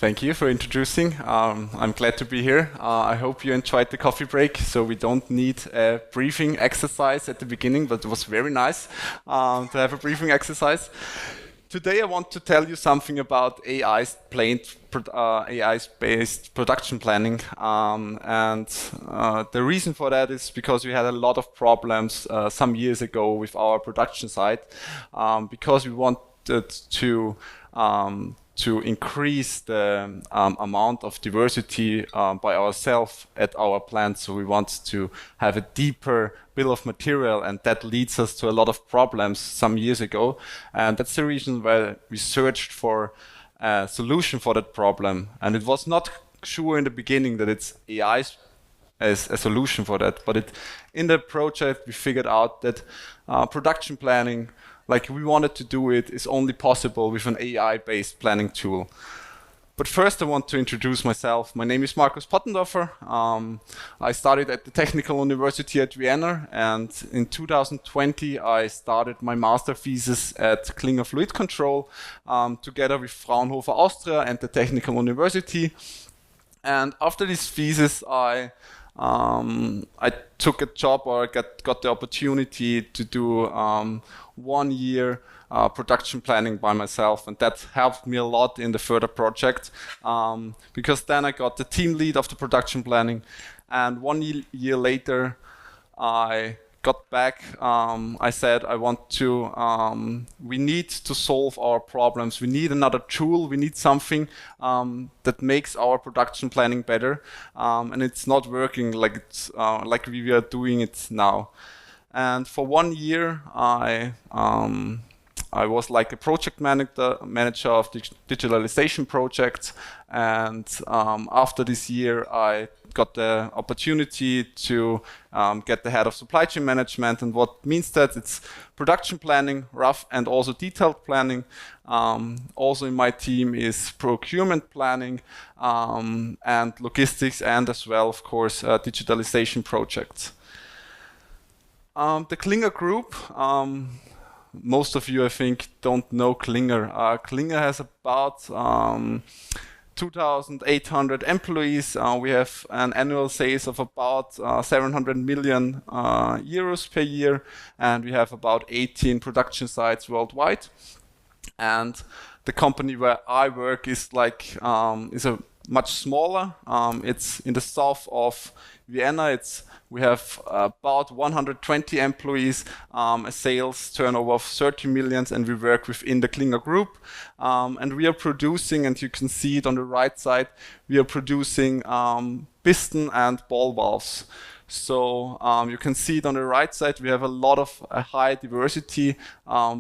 Thank you for introducing. I'm glad to be here. I hope you enjoyed the coffee break, so we don't need a briefing exercise at the beginning, but it was very nice to have a briefing exercise. Today I want to tell you something about AI-based production planning, and the reason for that is because we had a lot of problems some years ago with our production site, because we wanted to increase the amount of diversity by ourselves at our plant. So we want to have a deeper bill of material, and that leads us to a lot of problems some years ago. And that's the reason why we searched for a solution for that problem. And it was not sure in the beginning that it's AI as a solution for that. But in the project, we figured out that production planning, like we wanted to do it, is only possible with an AI-based planning tool. But first I want to introduce myself. My name is Pottendorfer. I studied at the Technical University at Vienna, and in 2020 I started my master thesis at KLINGER Fluid Control together with Fraunhofer Austria and the Technical University. And after this thesis I took a job, or got the opportunity to do 1 year production planning by myself, and that helped me a lot in the further project, because then I got the team lead of the production planning, and 1 year later I got back. I said we need to solve our problems. We need another tool. We need something that makes our production planning better, and it's not working like we are doing it now. And for 1 year, I was like a project manager of the digitalization projects. And after this year, I got the opportunity to get the head of supply chain management. And what means that? It's production planning, rough and also detailed planning. Also in my team is procurement planning and logistics, and as well, of course, digitalization projects. The KLINGER group, most of you I think don't know KLINGER. KLINGER has about 2,800 employees. We have an annual sales of about 700 million euros per year, and we have about 18 production sites worldwide. And the company where I work is much smaller. It's in the south of Vienna. We have about 120 employees, a sales turnover of 30 million, and we work within the KLINGER group. And we are producing, and you can see it on the right side, we are producing piston and ball valves. So you can see it on the right side. We have a lot of high diversity.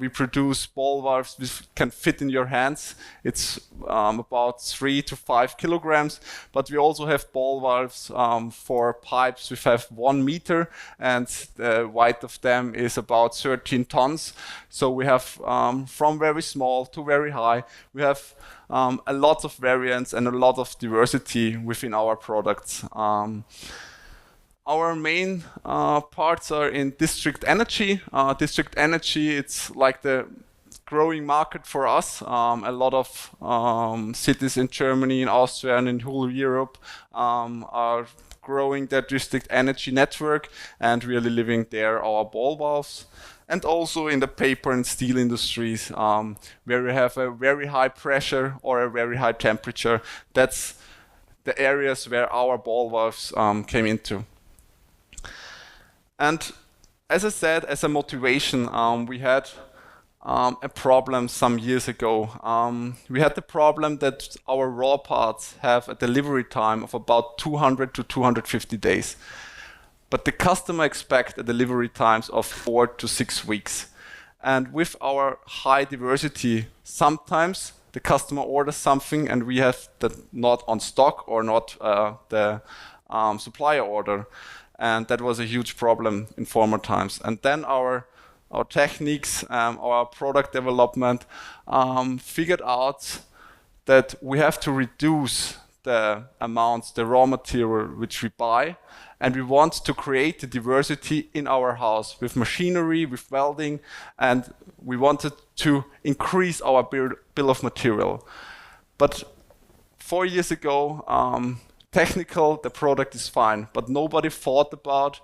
We produce ball valves which can fit in your hands. It's about 3 to 5 kilograms. But we also have ball valves for pipes which have 1 meter, and the weight of them is about 13 tons. So we have from very small to very high. We have a lot of variants and a lot of diversity within our products. Our main parts are in district energy. District energy, it's like the growing market for us. A lot of cities in Germany, in Austria, and in whole Europe are growing their district energy network and really living there our ball valves. And also in the paper and steel industries, where we have a very high pressure or a very high temperature. That's the areas where our ball valves came into. And as I said, as a motivation, we had a problem some years ago. We had the problem that our raw parts have a delivery time of about 200 to 250 days. But the customer expects a delivery times of 4 to 6 weeks. And with our high diversity, sometimes the customer orders something and we have that not on stock or not the supplier order. And that was a huge problem in former times. And then our techniques, our product development figured out that we have to reduce the amounts, the raw material which we buy, and we want to create the diversity in our house with machinery, with welding, and we wanted to increase our bill of material. But 4 years ago, technical, the product is fine, but nobody thought about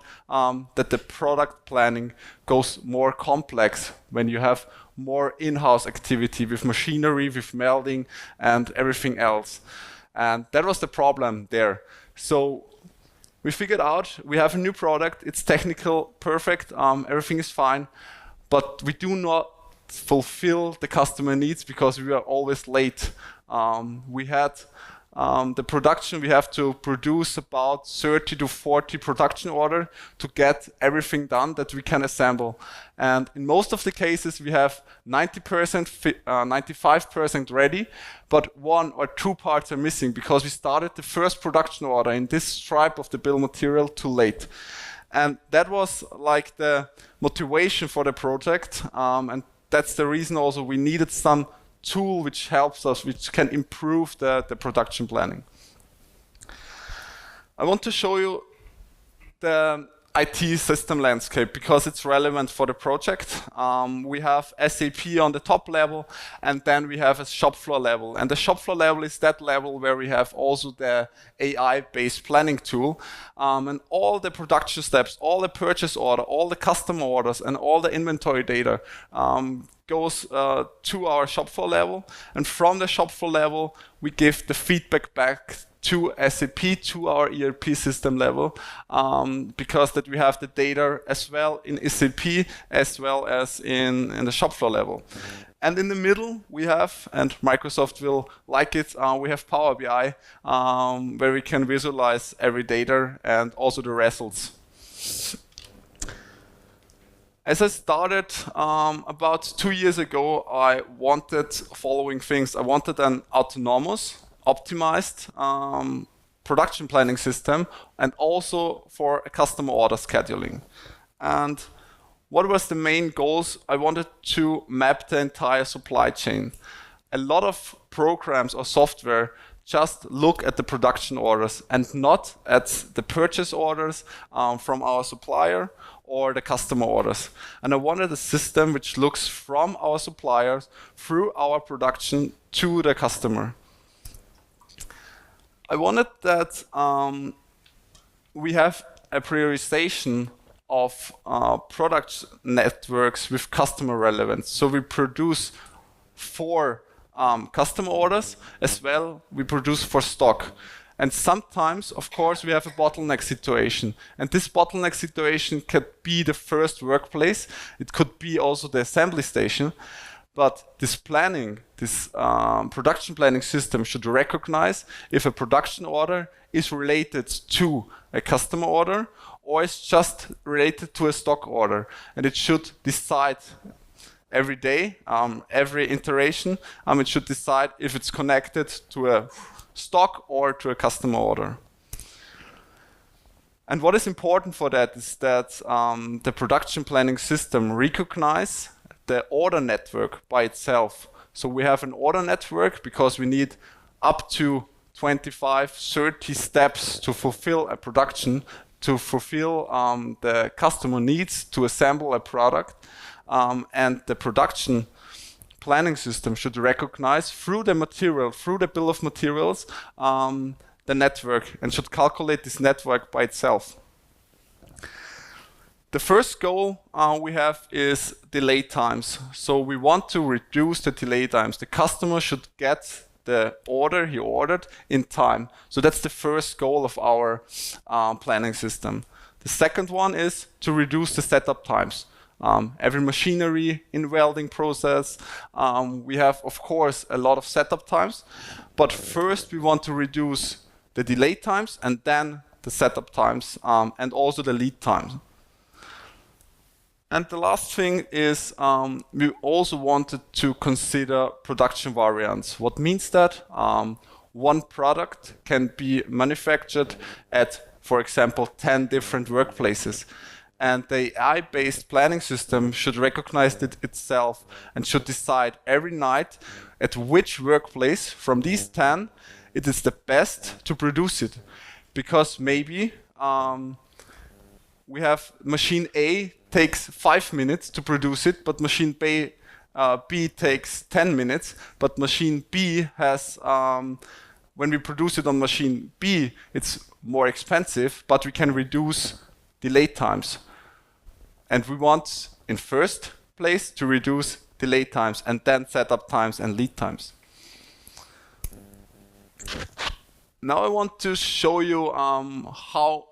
that the product planning goes more complex when you have more in-house activity with machinery, with melding, and everything else. And that was the problem there. So we figured out we have a new product, it's technical, perfect, everything is fine, but we do not fulfill the customer needs because we are always late. We had the production, we have to produce about 30 to 40 production orders to get everything done that we can assemble. And in most of the cases, we have 90%, 95% ready, but 1 or 2 parts are missing because we started the first production order in this stripe of the bill of material too late. And that was like the motivation for the project. And that's the reason also we needed some tool which helps us, which can improve the production planning. I want to show you the IT system landscape because it's relevant for the project. We have SAP on the top level, and then we have a shop floor level. And the shop floor level is that level where we have also the AI-based planning tool. And all the production steps, all the purchase order, all the customer orders, and all the inventory data goes to our shop floor level. And from the shop floor level, we give the feedback back to SAP, to our ERP system level, because that we have the data as well in SAP as well as in the shop floor level. And in the middle we have, and Microsoft will like it, we have Power BI, where we can visualize every data and also the results. As I started about 2 years ago, I wanted following things. I wanted an autonomous, optimized production planning system, and also for a customer order scheduling. And what was the main goals? I wanted to map the entire supply chain. A lot of programs or software just look at the production orders and not at the purchase orders from our supplier or the customer orders. And I wanted a system which looks from our suppliers through our production to the customer. I wanted that we have a prioritization of product networks with customer relevance. So we produce for customer orders as well, we produce for stock. And sometimes, of course, we have a bottleneck situation. And this bottleneck situation could be the first workplace. It could be also the assembly station. But this planning, this production planning system should recognize if a production order is related to a customer order or is just related to a stock order. And it should decide every day, every iteration, it should decide if it's connected to a stock or to a customer order. And what is important for that is that the production planning system recognize the order network by itself. So we have an order network because we need up to 25, 30 steps to fulfill a production, to fulfill the customer needs to assemble a product. And the production planning system should recognize through the material, through the bill of materials, the network, and should calculate this network by itself. The first goal we have is delay times. So we want to reduce the delay times. The customer should get the order he ordered in time. So that's the first goal of our planning system. The second one is to reduce the setup times. Every machinery in welding process, we have, of course, a lot of setup times. But first we want to reduce the delay times and then the setup times and also the lead times. And the last thing is we also wanted to consider production variants. What means that? One product can be manufactured at, for example, 10 different workplaces. And the AI-based planning system should recognize it itself and should decide every night at which workplace from these 10 it is the best to produce it. Because maybe we have machine A takes 5 minutes to produce it, but machine B takes 10 minutes, but machine B has when we produce it on machine B, it's more expensive, but we can reduce delay times. And we want, in first place, to reduce delay times and then setup times and lead times. Now I want to show you how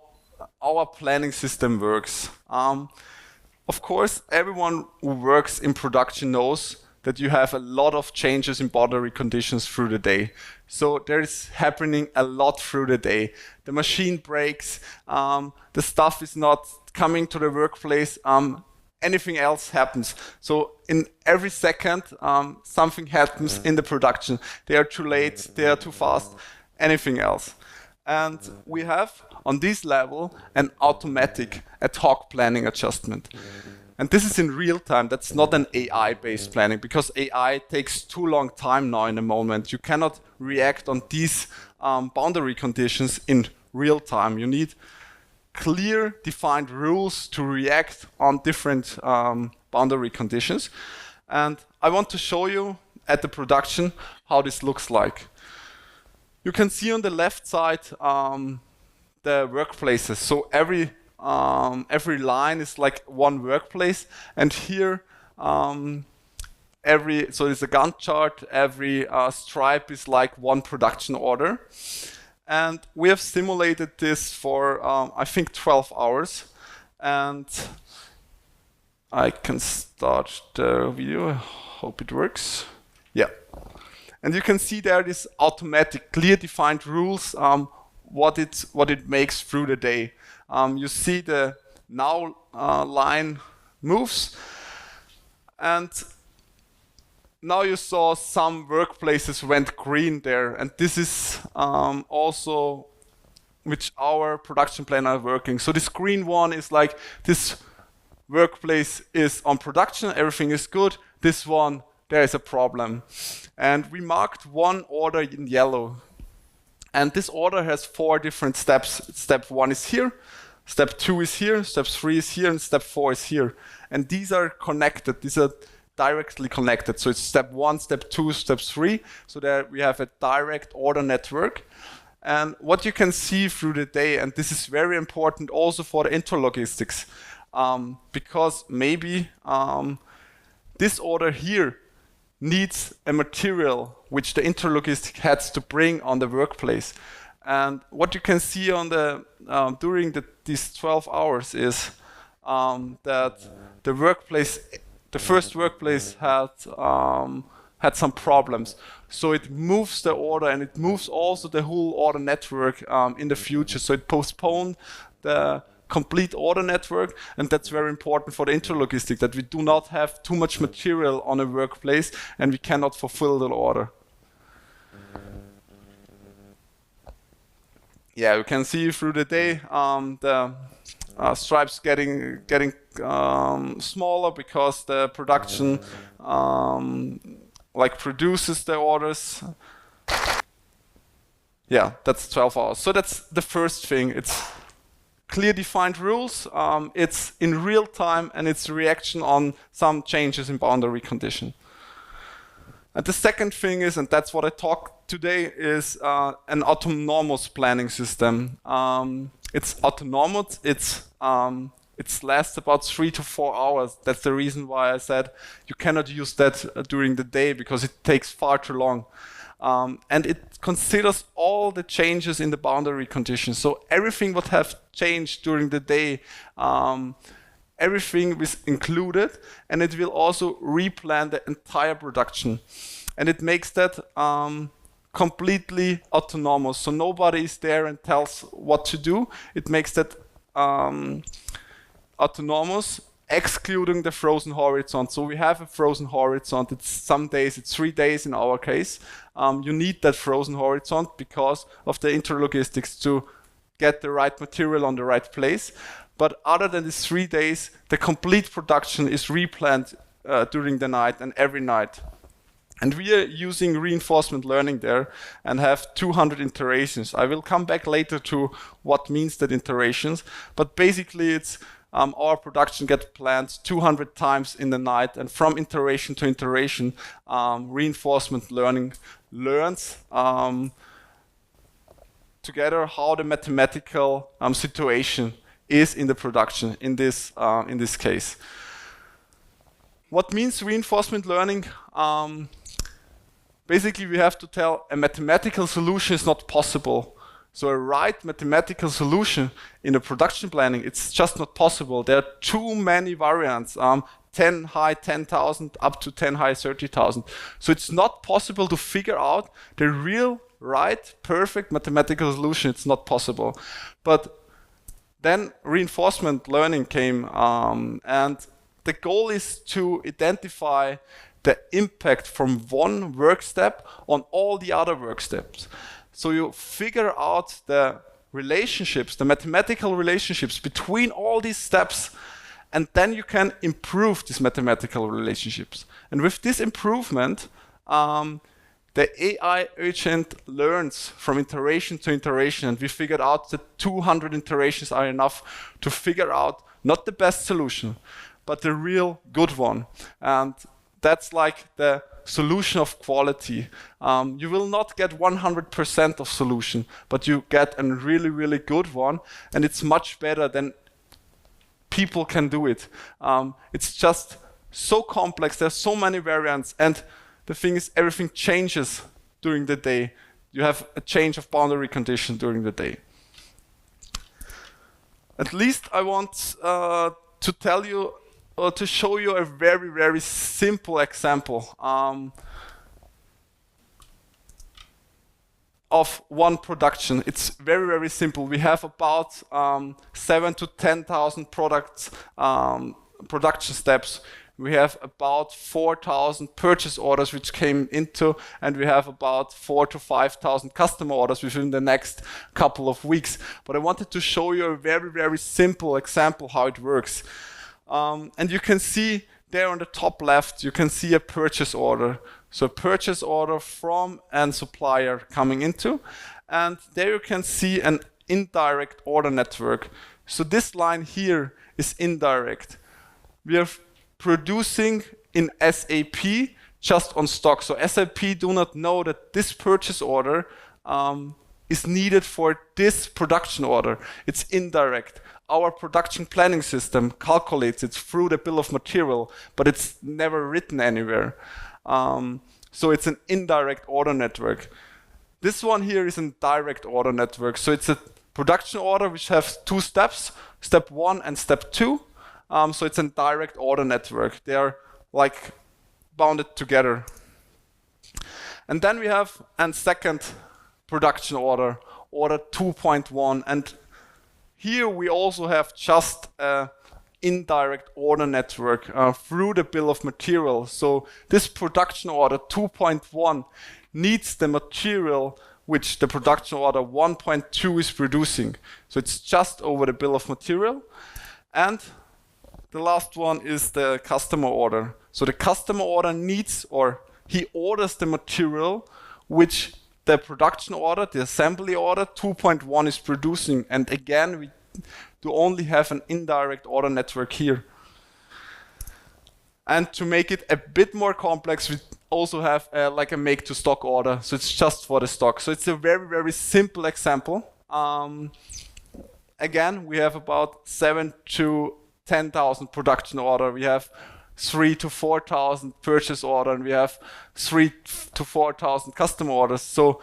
our planning system works. Of course, everyone who works in production knows that you have a lot of changes in boundary conditions through the day. So there is happening a lot through the day. The machine breaks, the stuff is not coming to the workplace, anything else happens. So in every second, something happens in the production. They are too late, they are too fast, anything else. And we have, on this level, an automatic ad hoc planning adjustment. And this is in real time. That's not an AI-based planning, because AI takes too long time now in the moment. You cannot react on these boundary conditions in real time. You need clear, defined rules to react on different boundary conditions. And I want to show you at the production how this looks like. You can see on the left side the workplaces. So every line is like one workplace, and here so it's a Gantt chart. Every stripe is like one production order, and we have simulated this for I think 12 hours, and I can start the video. I hope it works. Yeah. And you can see there this automatic, clear defined rules, what it makes through the day. You see the now line moves, and now you saw some workplaces went green there, and this is also which our production planner are working. So this green one is like this workplace is on production, everything is good. This one, there is a problem. And we marked one order in yellow. And this order has 4 different steps. Step 1 is here, step 2 is here, step 3 is here, and step 4 is here. And these are connected. These are directly connected. So it's step 1, step 2, step 3. So there we have a direct order network. And what you can see through the day, and this is very important also for the interlogistics, because maybe this order here needs a material which the interlogistic has to bring on the workplace. And what you can see on the during these 12 hours is that the first workplace had some problems. So it moves the order, and it moves also the whole order network in the future. So it postponed the complete order network, and that's very important for the interlogistic, that we do not have too much material on a workplace and we cannot fulfill the order. Yeah, you can see through the day the stripes getting smaller because the production produces the orders. Yeah, that's 12 hours. So that's the first thing. It's clear defined rules, it's in real time, and it's reaction on some changes in boundary condition. And the second thing is, and that's what I talked today, is an autonomous planning system. It's autonomous, it lasts about 3 to 4 hours. That's the reason why I said you cannot use that during the day, because it takes far too long. And it considers all the changes in the boundary conditions. So everything what have changed during the day, everything is included, and it will also replan the entire production. And it makes that completely autonomous. So nobody is there and tells what to do. It makes that autonomous, excluding the frozen horizon. So we have a frozen horizon. It's some days, it's 3 days in our case. You need that frozen horizon because of the interlogistics to get the right material on the right place. But other than these 3 days, the complete production is replanned during the night and every night. And we are using reinforcement learning there and have 200 iterations. I will come back later to what means that iterations, but basically it's our production gets planned 200 times in the night, and from iteration to iteration, reinforcement learning learns together how the mathematical situation is in the production in this case. What means reinforcement learning? Basically, we have to tell a mathematical solution is not possible. So a right mathematical solution in the production planning, it's just not possible. There are too many variants, 10 high 10,000 up to 10 high 30,000. So it's not possible to figure out the real right perfect mathematical solution. It's not possible. But then reinforcement learning came, and the goal is to identify the impact from one work step on all the other work steps. So you figure out the relationships, the mathematical relationships between all these steps, and then you can improve these mathematical relationships. And with this improvement, the AI agent learns from iteration to iteration, and we figured out that 200 iterations are enough to figure out not the best solution, but the real good one. And that's like the solution of quality. You will not get 100% of solution, but you get a really, really good one, and it's much better than people can do it. It's just so complex, there's so many variants, and the thing is, everything changes during the day. You have a change of boundary condition during the day. At least I want to tell you, or to show you a very, very simple example of one production. It's very, very simple. We have about 7,000 to 10,000 products, production steps. We have about 4,000 purchase orders which came into, and we have about 4,000 to 5,000 customer orders within the next couple of weeks. But I wanted to show you a very, very simple example how it works. And you can see there on the top left, you can see a purchase order. So a purchase order from a supplier coming into, and there you can see an indirect order network. So this line here is indirect. We are producing in SAP just on stock. So SAP do not know that this purchase order is needed for this production order. It's indirect. Our production planning system calculates it through the bill of material, but it's never written anywhere. So it's an indirect order network. This one here is a direct order network. So it's a production order which has two steps, step 1 and step 2. So it's a direct order network. They are like bounded together. And then we have a second production order, order 2.1. And here we also have just an indirect order network through the bill of material. So this production order 2.1 needs the material which the production order 1.2 is producing. So it's just over the bill of material. And the last one is the customer order. So the customer order needs, or he orders the material which the production order, the assembly order 2.1 is producing. And again, we do only have an indirect order network here. And to make it a bit more complex, we also have like a make to stock order. So it's just for the stock. So it's a very, very simple example. Again, we have about 7,000 to 10,000 production order. We have 3,000 to 4,000 purchase order, and we have 3,000 to 4,000 customer orders. So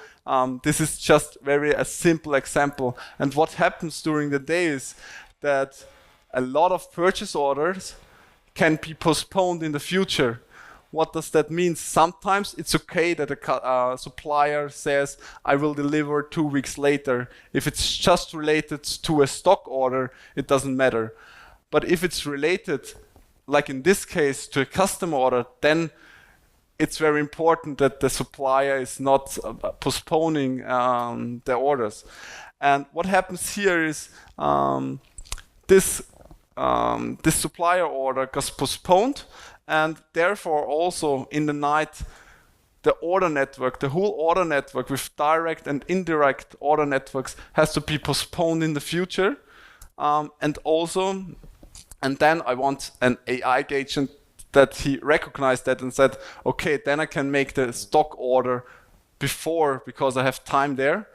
this is just a simple example. And what happens during the day is that a lot of purchase orders can be postponed in the future. What does that mean? Sometimes it's okay that a supplier says, I will deliver 2 weeks later. If it's just related to a stock order, it doesn't matter. But if it's related, like in this case, to a customer order, then it's very important that the supplier is not postponing the orders. And what happens here is this supplier order gets postponed, and therefore also in the night, the order network, the whole order network with direct and indirect order networks has to be postponed in the future. And then I want an AI agent that he recognized that and said, okay, then I can make the stock order before because I have time there.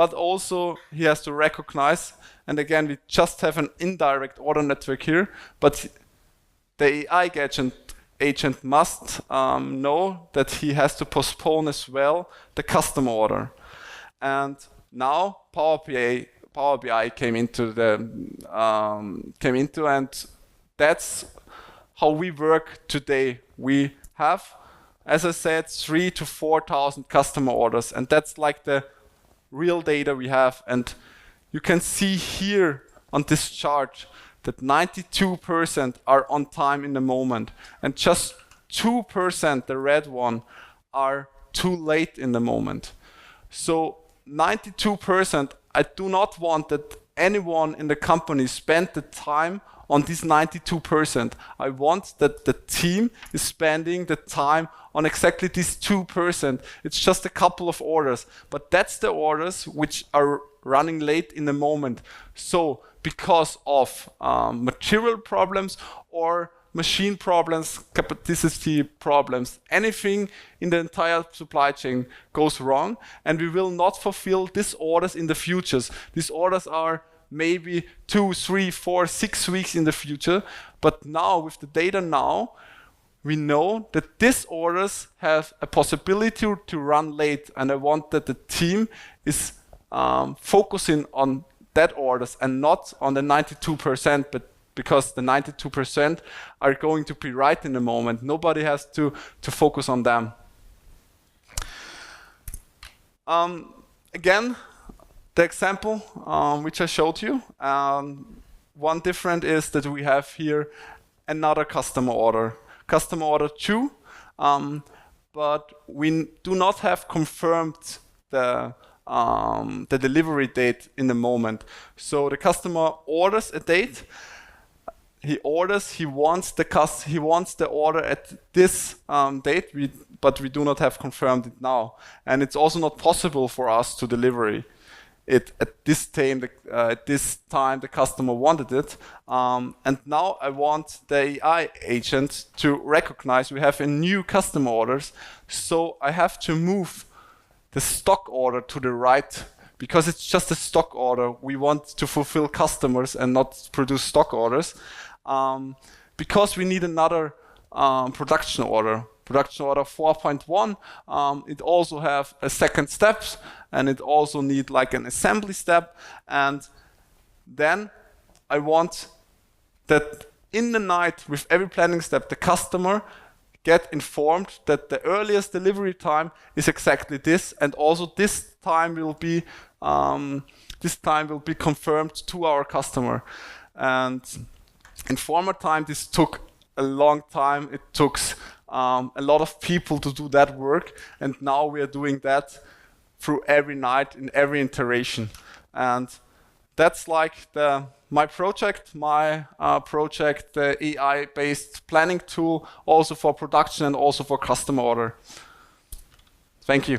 but also he has to recognize, and again, we just have an indirect order network here, but the AI agent must know that he has to postpone as well the custom order. And now Power BI came into, and that's how we work today. We have, as I said, 3,000 to 4,000 customer orders, and that's like the real data we have. And you can see here on this chart that 92% are on time in the moment, and just 2%, the red one, are too late in the moment. So 92%, I do not want that anyone in the company spend the time on this 92%. I want that the team is spending the time on exactly this 2%. It's just a couple of orders, but that's the orders which are running late in the moment. So because of material problems or machine problems, capacity problems, anything in the entire supply chain goes wrong, and we will not fulfill these orders in the futures. These orders are maybe 2, 3, 4, 6 weeks in the future, but now with the data now, we know that these orders have a possibility to run late, and I want that the team is focusing on that orders and not on the 92%, but because the 92% are going to be right in the moment. Nobody has to focus on them. Again, the example which I showed you, one difference is that we have here another customer order 2, but we do not have confirmed the delivery date in the moment. So the customer orders a date. He wants the order at this date, but we do not have confirmed it now. And it's also not possible for us to deliver it at this time. At this time, the customer wanted it. And now I want the AI agent to recognize we have a new customer orders. So I have to move the stock order to the right, because it's just a stock order. We want to fulfill customers and not produce stock orders. Because we need another production order 4.1. It also have a second step, and it also need like an assembly step. And then I want that in the night with every planning step, the customer get informed that the earliest delivery time is exactly this, and also this time will be confirmed to our customer. And in former time, this took a long time. It took a lot of people to do that work, and now we are doing that through every night in every iteration. And that's like my project, the AI-based planning tool, also for production and also for customer order. Thank you.